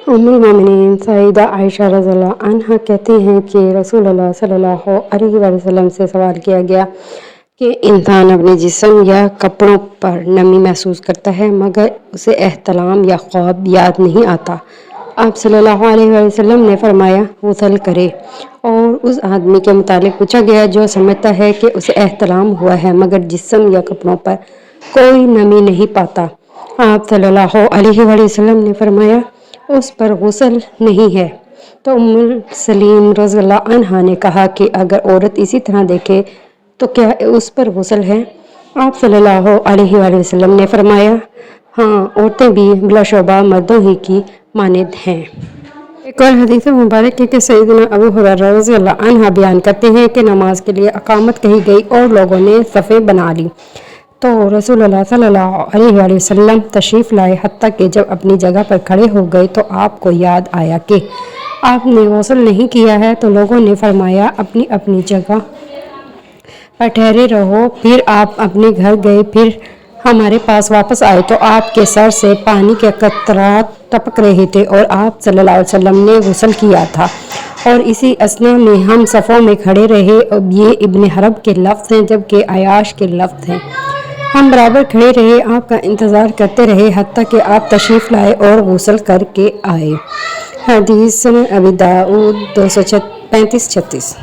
ام المومنین سیدہ عائشہ رضی اللہ عنہا کہتی ہیں کہ رسول اللہ صلی اللہ علیہ وسلم سے سوال کیا گیا کہ انسان اپنے جسم یا کپڑوں پر نمی محسوس کرتا ہے مگر اسے احتلام یا خواب یاد نہیں آتا۔ آپ صلی اللہ علیہ وسلم نے فرمایا غسل کرے، اور اس آدمی کے متعلق پوچھا گیا جو سمجھتا ہے کہ اسے احتلام ہوا ہے مگر جسم یا کپڑوں پر کوئی نمی نہیں پاتا۔ آپ صلی اللہ علیہ وسلم نے فرمایا اس پر غسل نہیں ہے۔ تو ام سلیم رضی اللہ عنہا نے کہا کہ اگر عورت اسی طرح دیکھے تو کیا اس پر غسل ہے؟ آپ صلی اللہ علیہ وسلم نے فرمایا ہاں، عورتیں بھی بلا شبہ مردوں ہی کی مانند ہیں۔ ایک اور حدیث مبارک ہے کہ سیدنا ابو ہریرہ رضی اللہ عنہ بیان کرتے ہیں کہ نماز کے لیے اقامت کہی گئی اور لوگوں نے صفیں بنا لی تو رسول اللہ صلی اللہ علیہ وسلم تشریف لائے، حتیٰ کہ جب اپنی جگہ پر کھڑے ہو گئے تو آپ کو یاد آیا کہ آپ نے غسل نہیں کیا ہے، تو لوگوں نے فرمایا اپنی اپنی جگہ پر ٹھہرے رہو۔ پھر آپ اپنے گھر گئے، پھر ہمارے پاس واپس آئے تو آپ کے سر سے پانی کے قطرات ٹپک رہے تھے اور آپ صلی اللہ علیہ وسلم نے غسل کیا تھا، اور اسی اثنا میں ہم صفوں میں کھڑے رہے۔ اب یہ ابن حرب کے لفظ ہیں جبکہ عیاش کے لفظ ہیں۔ ہم برابر کھڑے رہے، آپ کا انتظار کرتے رہے حتیٰ کہ آپ تشریف لائے اور غسل کر کے آئے۔ حدیث ابی داؤد 235-36۔